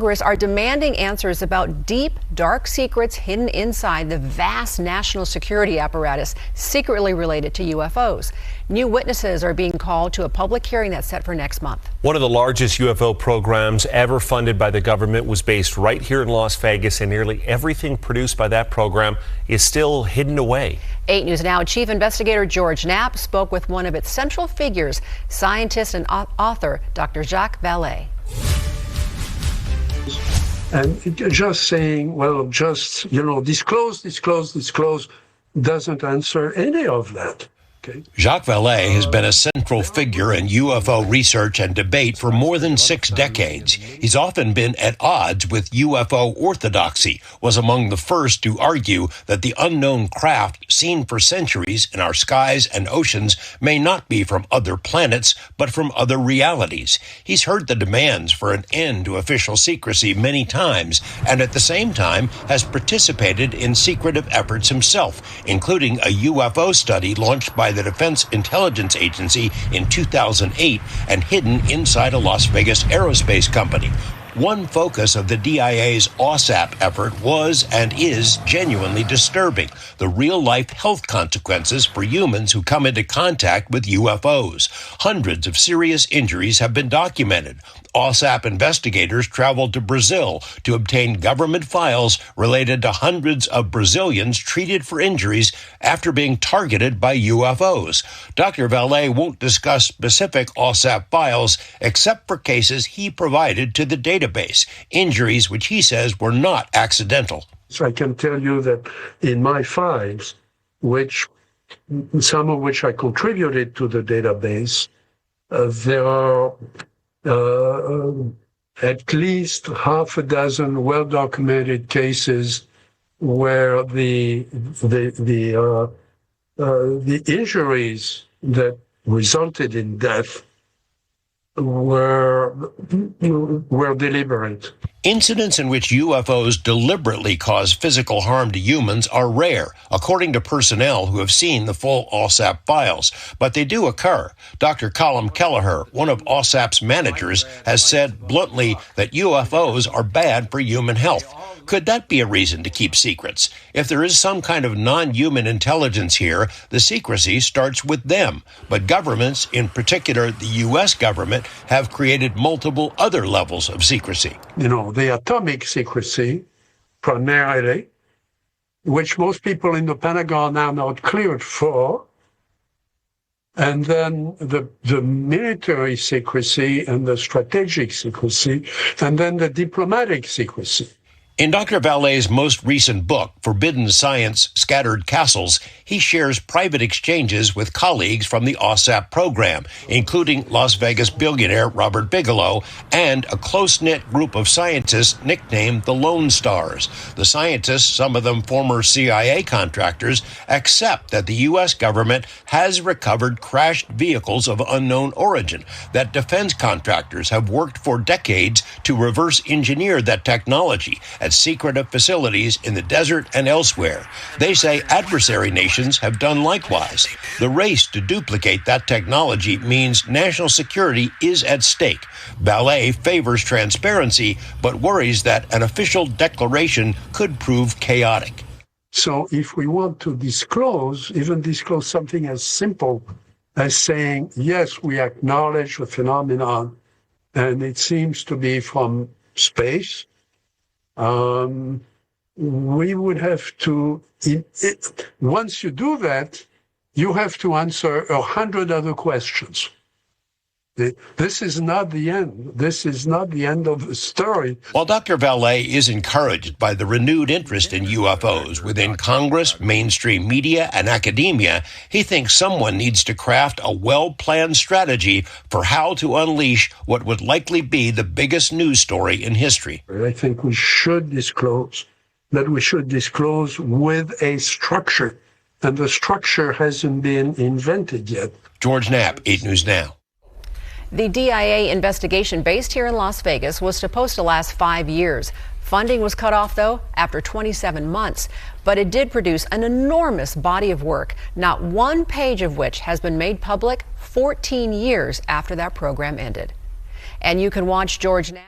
Congress are demanding answers about deep, dark secrets hidden inside the vast national security apparatus secretly related to UFOs. New witnesses are being called to a public hearing that's set for next month. One of the largest UFO programs ever funded by the government was based right here in Las Vegas, and nearly everything produced by that program is still hidden away. 8 News Now Chief Investigator George Knapp spoke with one of its central figures, scientist and author Dr. Jacques Vallée. And just saying, well, just, disclose, doesn't answer any of that. Okay. Jacques Vallée has been a central figure in UFO research and debate for more than 6 decades. He's often been at odds with UFO orthodoxy, was among the first to argue that the unknown craft seen for centuries in our skies and oceans may not be from other planets, but from other realities. He's heard the demands for an end to official secrecy many times, and at the same time has participated in secretive efforts himself, including a UFO study launched by the Defense Intelligence Agency in 2008 and hidden inside a Las Vegas aerospace company. One focus of the DIA's OSAP effort was and is genuinely disturbing: the real-life health consequences for humans who come into contact with UFOs. Hundreds of serious injuries have been documented. OSAP investigators traveled to Brazil to obtain government files related to hundreds of Brazilians treated for injuries after being targeted by UFOs. Dr. Vallée won't discuss specific OSAP files except for cases he provided to the database, injuries which he says were not accidental. So I can tell you that in my files, some of which I contributed to the database, there are at least half a dozen well-documented cases where the injuries that resulted in death were deliberate. Incidents in which UFOs deliberately cause physical harm to humans are rare, according to personnel who have seen the full OSAP files, but they do occur. Dr. Colm Kelleher, one of OSAP's managers, has said bluntly that UFOs are bad for human health. Could that be a reason to keep secrets? If there is some kind of non-human intelligence here, the secrecy starts with them. But governments, in particular the U.S. government, have created multiple other levels of secrecy. The atomic secrecy, primarily, which most people in the Pentagon are not cleared for, and then the military secrecy and the strategic secrecy, and then the diplomatic secrecy. In Dr. Vallée's most recent book, Forbidden Science: Scattered Castles, he shares private exchanges with colleagues from the OSAP program, including Las Vegas billionaire Robert Bigelow and a close-knit group of scientists nicknamed the Lone Stars. The scientists, some of them former CIA contractors, accept that the U.S. government has recovered crashed vehicles of unknown origin, that defense contractors have worked for decades to reverse engineer that technology at secretive facilities in the desert and elsewhere. They say adversary nations have done likewise. The race to duplicate that technology means national security is at stake. Vallée favors transparency, but worries that an official declaration could prove chaotic. So if we want to disclose something as simple as saying, yes, we acknowledge the phenomenon, and it seems to be from space, we would have to, once you do that, you have to answer 100 other questions. This is not the end. This is not the end of the story. While Dr. Vallée is encouraged by the renewed interest in UFOs within Congress, mainstream media, and academia, he thinks someone needs to craft a well-planned strategy for how to unleash what would likely be the biggest news story in history. I think we should disclose with a structure, and the structure hasn't been invented yet. George Knapp, 8 News Now. The DIA investigation based here in Las Vegas was supposed to last 5 years. Funding was cut off, though, after 27 months. But it did produce an enormous body of work, not one page of which has been made public 14 years after that program ended. And you can watch George Knapp